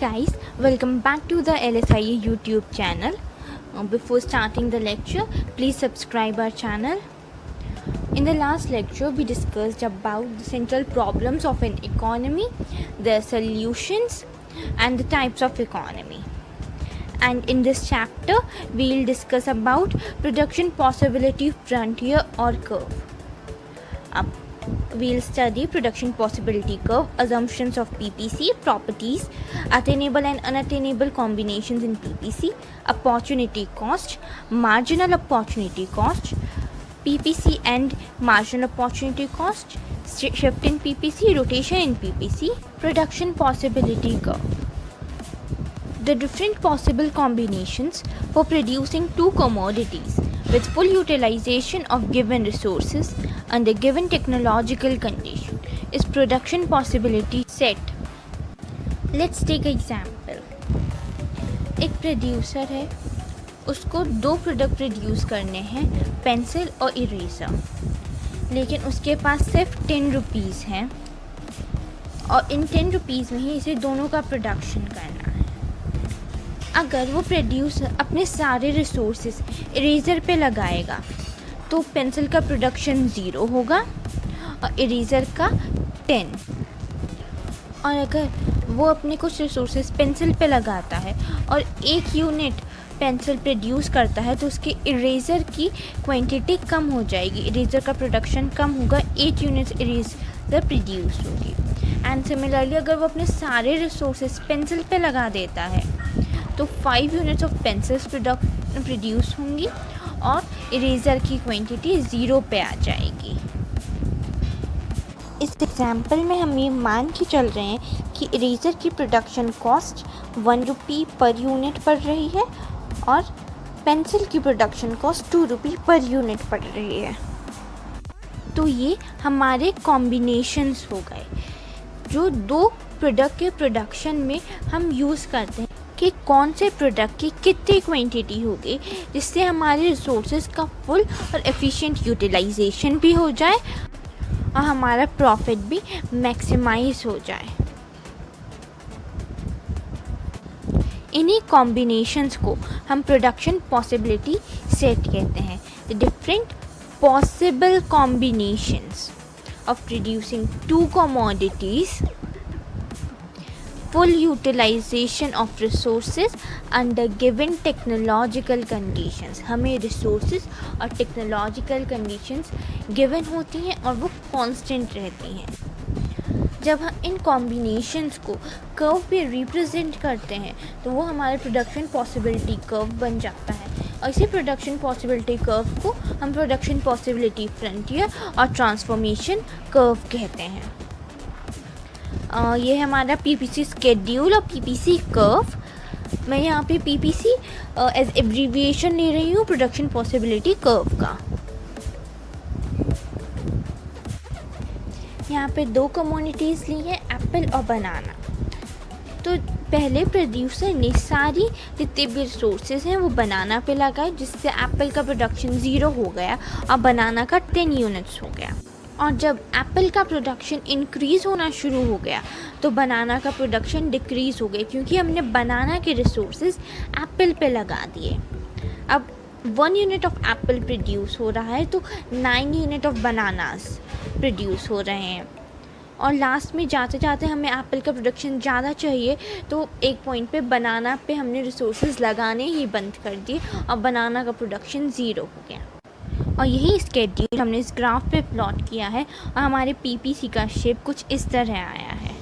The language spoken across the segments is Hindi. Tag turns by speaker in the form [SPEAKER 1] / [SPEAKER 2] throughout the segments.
[SPEAKER 1] guys, welcome back to the LSIE YouTube channel. Before starting the lecture, please subscribe our channel. In the last lecture, we discussed about the central problems of an economy, their solutions, and the types of economy. And in this chapter, we'll discuss about production possibility frontier or curve. We'll study production possibility curve, assumptions of PPC, properties, attainable and unattainable combinations in PPC, opportunity cost, marginal opportunity cost, PPC and marginal opportunity cost, shift in PPC, rotation in PPC, production possibility curve. The different possible combinations for producing two commodities with full utilization of given resources under given technological condition is production possibility set. Let's take example. एक प्रोड्यूसर है, उसको दो प्रोडक्ट प्रोड्यूस करने हैं, पेंसिल और इरेज़र, लेकिन उसके पास सिर्फ 10 रुपीज़ हैं और इन 10 रुपीज़ में ही इसे दोनों का प्रोडक्शन करना है। अगर वो प्रोड्यूसर अपने सारे रिसोर्सेज इरेज़र पे लगाएगा तो पेंसिल का प्रोडक्शन 0 होगा और इरेज़र का 10। और अगर वो अपने कुछ रिसोर्सेज पेंसिल पे लगाता है और 1 यूनिट पेंसिल प्रोड्यूस करता है तो उसके इरेज़र की क्वांटिटी कम हो जाएगी, इरेज़र का प्रोडक्शन कम होगा, 8 यूनिट्स इरेज़र प्रोड्यूस होगी। एंड सिमिलरली अगर वो अपने सारे रिसोर्सेज पेंसिल पे लगा देता है तो 5 यूनिट्स ऑफ पेंसिल्स प्रोड्यूस होंगी और इरेज़र की क्वांटिटी 0 पे आ जाएगी। इस एग्जाम्पल में हम ये मान के चल रहे हैं कि इरेज़र की प्रोडक्शन कॉस्ट 1 रुपी पर यूनिट पड़ रही है और पेंसिल की प्रोडक्शन कॉस्ट 2 रुपी पर यूनिट पड़ रही है। तो ये हमारे कॉम्बिनेशंस हो गए जो दो प्रोडक्ट के प्रोडक्शन में हम यूज़ करते हैं कि कौन से प्रोडक्ट की कितनी क्वांटिटी होगी जिससे हमारे रिसोर्सेज का फुल और एफिशिएंट यूटिलाइजेशन भी हो जाए और हमारा प्रॉफिट भी मैक्सिमाइज हो जाए। इन्हीं कॉम्बिनेशंस को हम प्रोडक्शन पॉसिबिलिटी सेट कहते हैं। The different possible combinations of producing to commodities, full utilization of resources under given technological conditions। हमें resources और technological conditions given होती हैं और वो constant रहती हैं। जब हम इन combinations को curve पे represent करते हैं तो वो हमारे production possibility curve बन जाता है और इसी production possibility curve को हम production possibility frontier और transformation curve कहते हैं। ये हमारा PPC स्केड्यूल और PPC कर्व। मैं यहाँ पे PPC एज एब्रीविएशन ले रही हूँ प्रोडक्शन पॉसिबिलिटी कर्व का। यहाँ पे दो कमोडिटीज़ ली हैं, एप्पल और बनाना। तो पहले प्रोड्यूसर ने सारी जितने भी रिसोर्सेज हैं वो बनाना पे लगाए जिससे एप्पल का प्रोडक्शन 0 हो गया और बनाना का 10 यूनिट्स हो गया। और जब एप्पल का प्रोडक्शन इंक्रीज़ होना शुरू हो गया तो बनाना का प्रोडक्शन डिक्रीज़ हो गया क्योंकि हमने बनाना के रिसोर्सेज एप्पल पे लगा दिए। अब 1 यूनिट ऑफ एप्पल प्रोड्यूस हो रहा है तो 9 यूनिट ऑफ बनानास प्रोड्यूस हो रहे हैं और लास्ट में जाते जाते हमें एप्पल का प्रोडक्शन ज़्यादा चाहिए तो एक पॉइंट पे बनाना पे हमने रिसोर्सेज लगाने ही बंद कर दिए और बनाना का प्रोडक्शन 0 हो गया। और यही स्केड्यूल हमने इस ग्राफ पे प्लॉट किया है और हमारे PPC का शेप कुछ इस तरह आया है।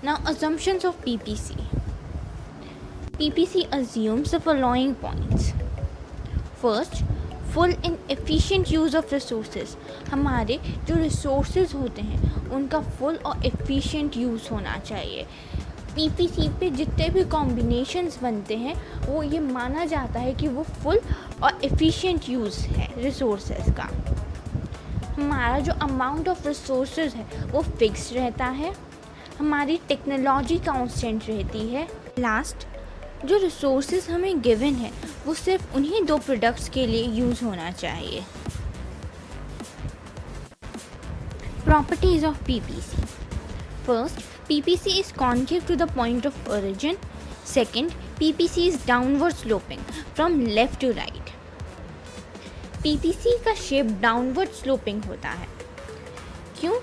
[SPEAKER 1] Now assumptions of PPC. PPC assumes the following points. First, full and efficient use of resources. हमारे जो resources होते हैं उनका full और efficient use होना चाहिए। PPC पे जितने भी कॉम्बिनेशंस बनते हैं वो ये माना जाता है कि वो फुल और एफिशिएंट यूज़ है रिसोर्सेज का। हमारा जो अमाउंट ऑफ रिसोर्सेज है वो फिक्स रहता है, हमारी टेक्नोलॉजी कांस्टेंट रहती है। लास्ट, जो रिसोर्सेज हमें गिवन है वो सिर्फ उन्हीं दो प्रोडक्ट्स के लिए यूज़ होना चाहिए। Properties of PPC. First, PPC is concave to the point of origin. Second, PPC is downward sloping from left to right. PPC का शेप डाउनवर्ड स्लोपिंग होता है। क्यों?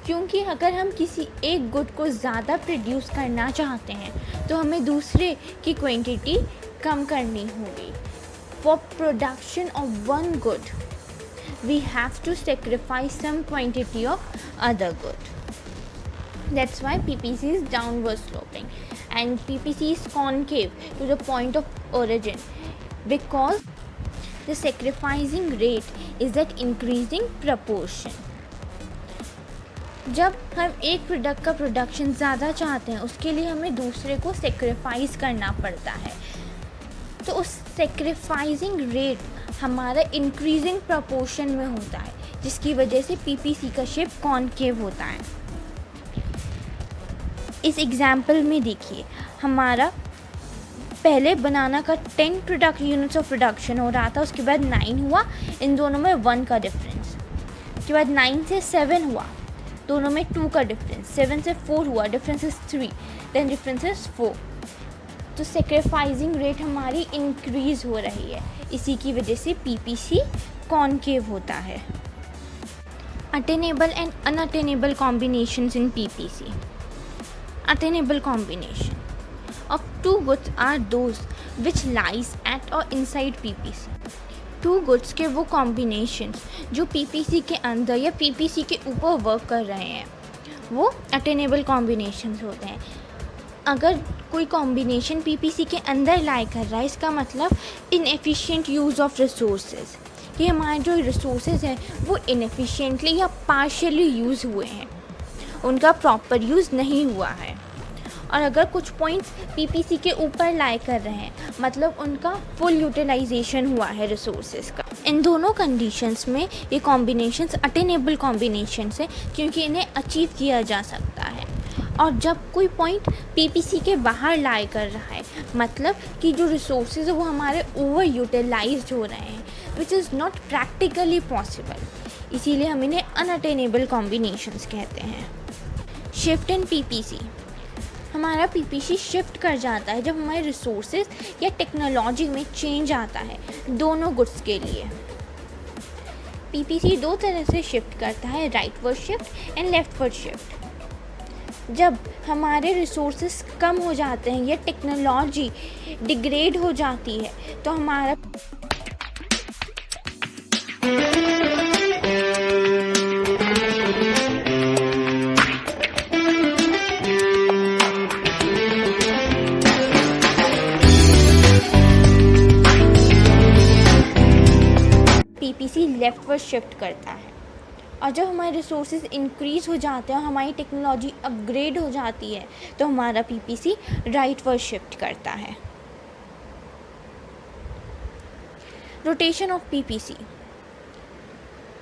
[SPEAKER 1] क्योंकि अगर हम किसी एक गुड को ज़्यादा प्रोड्यूस करना चाहते हैं तो हमें दूसरे की क्वांटिटी कम करनी होगी। For production of one good we have to sacrifice some quantity of other good. That's why PPC is downward sloping and PPC is concave to the point of origin because the sacrificing rate is at increasing proportion. जब हम एक प्रोडक्ट का प्रोडक्शन ज़्यादा चाहते हैं उसके लिए हमें दूसरे को सेक्रीफाइस करना पड़ता है, तो उस सेक्रीफाइसिंग रेट हमारा इंक्रीजिंग प्रपोर्शन में होता है, जिसकी वजह से पीपीसी का शेप कॉनकेव होता है। इस एग्जाम्पल में देखिए, हमारा पहले बनाना का 10 प्रोडक्ट यूनिट्स ऑफ प्रोडक्शन हो रहा था, उसके बाद 9 हुआ, इन दोनों में 1 का डिफरेंस। उसके बाद 9 से 7 हुआ, दोनों में 2 का डिफरेंस। 7 से 4 हुआ, difference is 3, then difference is 4। तो सेक्रीफाइसिंग रेट हमारी इंक्रीज हो रही है, इसी की वजह से पीपीसी कॉनकेव होता है। Attainable and unattainable combinations in PPC. Attainable combination of two goods are those which lies at or inside PPC. Two goods के वो कॉम्बिनेशंस जो पीपीसी के अंदर या पीपीसी के ऊपर वर्क कर रहे हैं वो अटेनेबल कॉम्बिनेशंस होते हैं। अगर कोई कॉम्बिनेशन पीपीसी के अंदर लाई कर रहा है, इसका मतलब इनएफिशिएंट यूज़ ऑफ रिसोर्सेज, कि हमारे जो रिसोर्सेज हैं वो इनएफिशिएंटली या पार्शियली यूज़ हुए हैं, उनका प्रॉपर यूज़ नहीं हुआ है। और अगर कुछ पॉइंट्स पीपीसी के ऊपर लाई कर रहे हैं, मतलब उनका फुल यूटिलाइजेशन हुआ है रिसोर्सेज का। इन दोनों कंडीशंस में ये कॉम्बिनेशंस अटेनेबल कॉम्बिनेशंस है, क्योंकि इन्हें अचीव किया जा सकता है। और जब कोई पॉइंट पीपीसी के बाहर लाई कर रहा है, मतलब कि जो रिसोर्सेज है वो हमारे ओवर यूटिलाइज्ड हो रहे हैं, which is not practically possible, इसीलिए हम इन्हें अनअटेनेबल कॉम्बिनेशंस कहते हैं। शिफ्ट इन पीपीसी, हमारा पीपीसी शिफ्ट कर जाता है जब हमारे रिसोर्सेज या टेक्नोलॉजी में चेंज आता है दोनों गुड्स के लिए। पीपीसी दो तरह से शिफ्ट करता है, rightward shift and leftward shift. जब हमारे रिसोर्सेज कम हो जाते हैं या टेक्नोलॉजी डिग्रेड हो जाती है तो हमारा पीपीसी लेफ्टवर्ड शिफ्ट करता है। और जब हमारे रिसोर्सेज इंक्रीज़ हो जाते हैं और हमारी टेक्नोलॉजी अपग्रेड हो जाती है तो हमारा पीपीसी राइटवर्ड शिफ्ट करता है। रोटेशन ऑफ पीपीसी,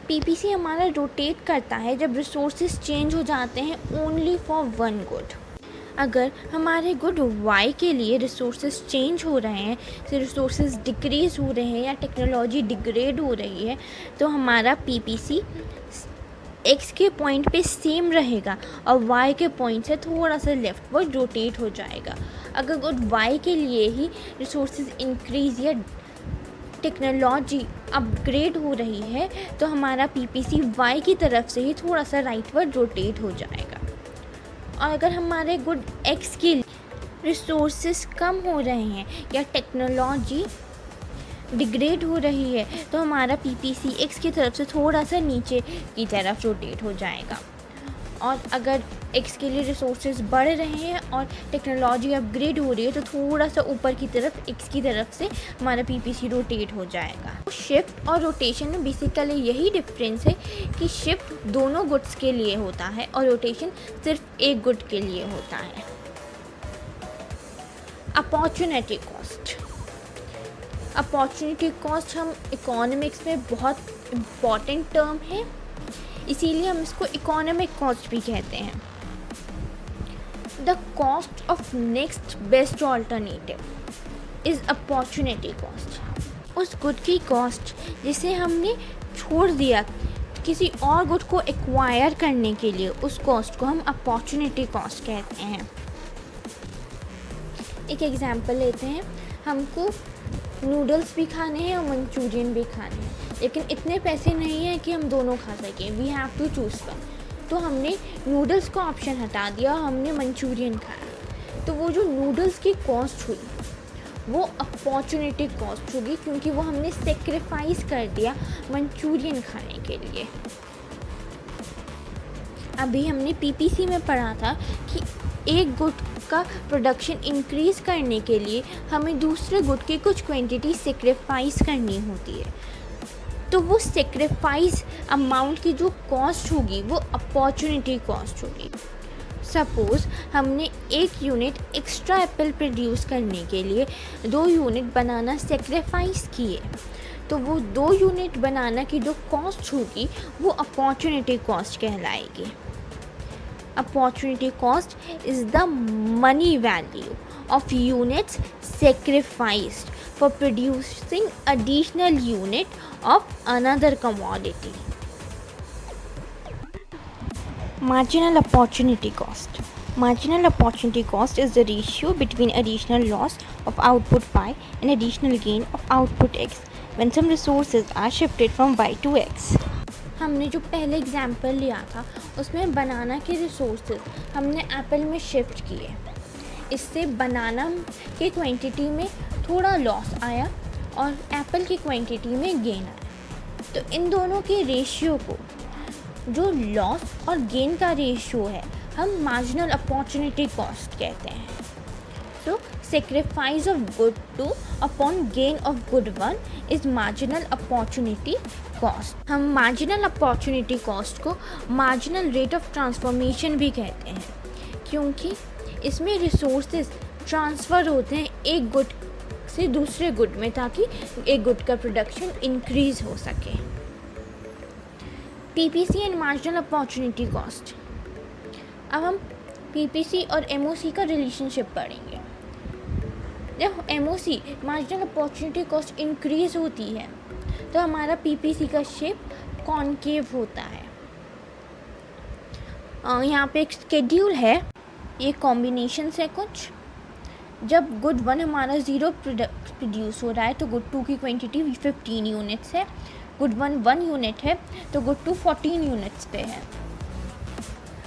[SPEAKER 1] पीपीसी हमारा रोटेट करता है जब रिसोर्सेज चेंज हो जाते हैं ओनली फॉर वन गुड। अगर हमारे गुड वाई के लिए रिसोर्सेज चेंज हो रहे हैं, से रिसोर्सेज डिक्रीज़ हो रहे हैं या टेक्नोलॉजी डिग्रेड हो रही है, तो हमारा पीपीसी एक्स के पॉइंट पे सेम रहेगा और वाई के पॉइंट से थोड़ा सा लेफ्टवर्ड रोटेट हो जाएगा। अगर गुड वाई के लिए ही रिसोर्सेज इंक्रीज़ या टेक्नोलॉजी अपग्रेड हो रही है तो हमारा पीपीसी वाई की तरफ से ही थोड़ा सा राइटवर्ड रोटेट हो जाएगा। और अगर हमारे गुड एक्स के रिसोर्सेज कम हो रहे हैं या टेक्नोलॉजी डिग्रेड हो रही है तो हमारा पीपीसी एक्स की तरफ से थोड़ा सा नीचे की तरफ रोटेट हो जाएगा। और अगर एक्स के लिए रिसोर्सेज बढ़ रहे हैं और टेक्नोलॉजी अपग्रेड हो रही है तो थोड़ा सा ऊपर की तरफ एक्स की तरफ से हमारा पीपीसी रोटेट हो जाएगा। शिफ्ट और रोटेशन में बेसिकली यही डिफरेंस है कि शिफ्ट दोनों गुड्स के लिए होता है और रोटेशन सिर्फ एक गुड के लिए होता है। अपॉर्चुनिटी कॉस्ट, अपॉर्चुनिटी कॉस्ट हम इकोनॉमिक्स में बहुत इम्पॉर्टेंट टर्म है, इसीलिए हम इसको इकोनॉमिक कॉस्ट भी कहते हैं। The cost of next best alternative is opportunity cost. उस गुड की कॉस्ट जिसे हमने छोड़ दिया किसी और गुड को एक्वायर करने के लिए उस कॉस्ट को हम अपॉर्चुनिटी कॉस्ट कहते हैं। एक एग्जांपल लेते हैं, हमको नूडल्स भी खाने हैं और मंचूरियन भी खाने हैं, लेकिन इतने पैसे नहीं हैं कि हम दोनों खा सकें, we have to choose one. तो हमने नूडल्स का ऑप्शन हटा दिया, हमने मंचूरियन खाया। तो वो जो नूडल्स की कॉस्ट हुई वो अपॉर्चुनिटी कॉस्ट होगी, क्योंकि वो हमने सेक्रीफाइस कर दिया मंचूरियन खाने के लिए। अभी हमने पीपीसी में पढ़ा था कि एक गुड का प्रोडक्शन इंक्रीज़ करने के लिए हमें दूसरे गुड की कुछ क्वांटिटी सेक्रीफाइस करनी होती है। तो वो सेक्रीफाइस अमाउंट की जो कॉस्ट होगी वो अपॉर्चुनिटी कॉस्ट होगी। सपोज़ हमने 1 यूनिट एक्स्ट्रा एप्पल प्रोड्यूस करने के लिए 2 यूनिट बनाना सेक्रीफाइस किए, तो वो 2 यूनिट बनाना की जो कॉस्ट होगी वो अपॉर्चुनिटी कॉस्ट कहलाएगी। Opportunity cost is the money value of units sacrificed for producing additional unit of another commodity. Marginal opportunity cost. Marginal opportunity cost is the ratio between additional loss of output Y and additional gain of output X when some resources are shifted from Y to X. हमने जो पहले एग्जाम्पल लिया था उसमें बनाना के रिसोर्सेज हमने एप्पल में शिफ्ट किए, इससे बनाना के क्वांटिटी में थोड़ा लॉस आया और एप्पल की क्वांटिटी में गेन आया। तो इन दोनों के रेशियो को, जो लॉस और गेन का रेशियो है, हम मार्जिनल अपॉर्चुनिटी कॉस्ट कहते हैं। So sacrifice of good 2 upon gain of good 1 is marginal opportunity cost. हम marginal opportunity cost को marginal rate of transformation भी कहते हैं, क्योंकि इसमें resources ट्रांसफ़र होते हैं एक गुड से दूसरे गुड में, ताकि एक गुड का प्रोडक्शन इंक्रीज़ हो सके। PPC and marginal opportunity cost. अब हम PPC और MOC का रिलेशनशिप पढ़ेंगे। जब MOC marginal opportunity cost increase होती है तो हमारा PPC का शेप कॉनकेव होता है। यहाँ पे एक स्केड्यूल है, ये कॉम्बिनेशन है कुछ। जब गुड 1 हमारा 0 प्रोड्यूस हो रहा है तो गुड 2 की क्वांटिटी 15 यूनिट्स है, गुड 1 यूनिट है तो गुड 2 14 यूनिट्स पे है।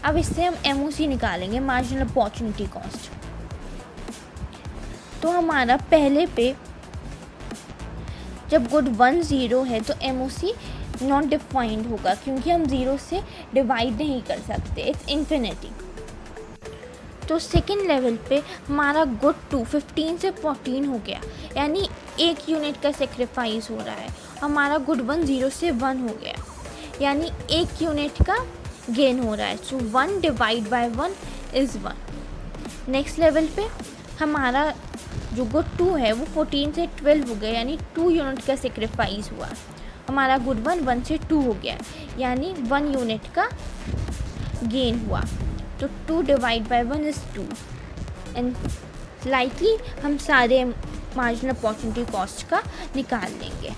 [SPEAKER 1] अब इससे हम MOC निकालेंगे, मार्जिनल अपॉर्चुनिटी कॉस्ट। तो हमारा पहले पे जब गुड 1 0 है तो MOC नॉट डिफाइंड होगा, क्योंकि हम 0 से डिवाइड नहीं कर सकते, इट्स इन्फिनिटी। तो सेकेंड लेवल पे हमारा गुड 2 15 से 14 हो गया, यानी 1 यूनिट का सेक्रीफाइस हो रहा है। हमारा गुड 1 0 से 1 हो गया, यानी 1 यूनिट का गेन हो रहा है। सो 1 divide by 1 is 1। Next level पे हमारा जो गुड 2 है वो 14 से 12 हो गया, यानी 2 यूनिट का सेक्रीफाइस हुआ। हमारा गुड 1 से 2 हो गया, यानी 1 यूनिट का गेन हुआ। तो 2 divide by 1 is 2 and likely हम सारे मार्जिनल अपॉर्चुनिटी कॉस्ट का निकाल लेंगे।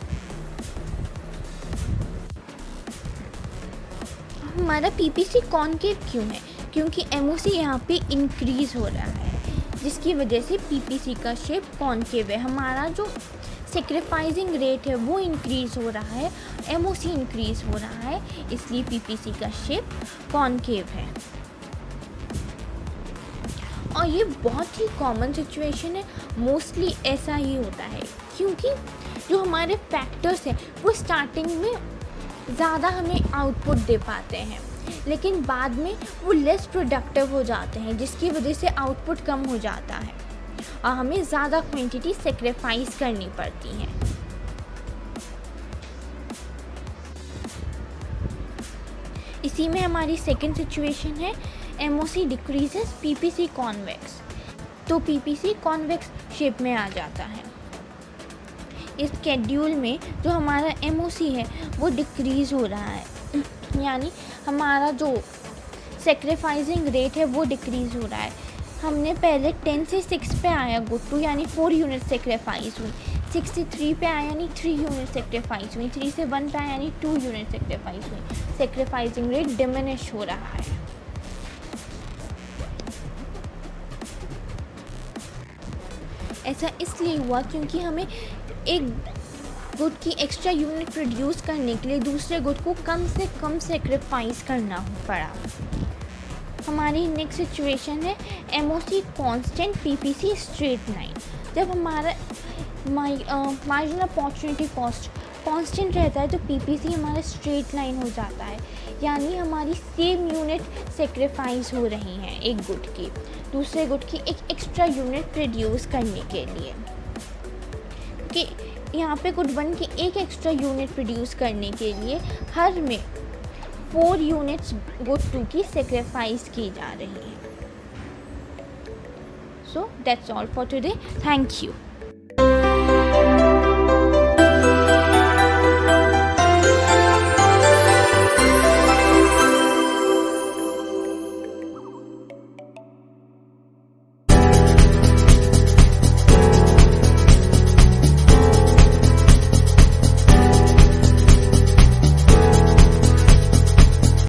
[SPEAKER 1] हमारा PPC कॉनकेव क्यों है? क्योंकि MOC यहाँ पे इंक्रीज़ हो रहा है, जिसकी वजह से PPC का शेप कॉनकेव है। हमारा जो सेक्रीफाइसिंग रेट है वो इंक्रीज़ हो रहा है, MOC इंक्रीज़ हो रहा है, इसलिए PPC का शेप कॉनकेव है। और ये बहुत ही कॉमन सिचुएशन है, मोस्टली ऐसा ही होता है, क्योंकि जो हमारे फैक्टर्स हैं वो स्टार्टिंग में ज़्यादा हमें आउटपुट दे पाते हैं, लेकिन बाद में वो लेस प्रोडक्टिव हो जाते हैं, जिसकी वजह से आउटपुट कम हो जाता है और हमें ज़्यादा क्वांटिटी सेक्रीफाइस करनी पड़ती है। इसी में हमारी सेकंड सिचुएशन है, MOC डिक्रीजेस, PPC कॉन्वेक्स। तो PPC कॉन्वेक्स शेप में आ जाता है। इस शेड्यूल में जो हमारा MOC है वो डिक्रीज़ हो रहा है, यानी हमारा जो सेक्रीफाइसिंग रेट है वो डिक्रीज़ हो रहा है। हमने पहले 10 से 6 पे आया गुड 2, यानी 4 यूनिट सेक्रीफाइस हुई। 63 पे आया यानी 3 यूनिट सेक्रीफाइस हुई, 3 से 1 पे आया यानी 2 यूनिट सेक्रीफाइस हुई। सेक्रीफाइसिंग रेट डिमिनिश हो रहा है। ऐसा इसलिए हुआ क्योंकि हमें एक गुड की एक्स्ट्रा यूनिट प्रोड्यूस करने के लिए दूसरे गुड को कम से कम सेक्रीफाइस करना पड़ा। हमारी नेक्स्ट सिचुएशन है MOC constant PPC straight line. जब हमारा मार्जिनल अपॉर्चुनिटी कॉस्ट कांस्टेंट रहता है तो पीपीसी हमारा स्ट्रेट लाइन हो जाता है, यानी हमारी सेम यूनिट सेक्रीफाइस हो रही हैं एक गुड की दूसरे गुड की एक एक्स्ट्रा यूनिट प्रोड्यूस करने के लिए। कि यहाँ पे गुड 1 की एक एक्स्ट्रा यूनिट प्रोड्यूस करने के लिए हर में 4 यूनिट्स गुड 2 की सेक्रीफाइस की जा रही है। So that's all for today. Thank you.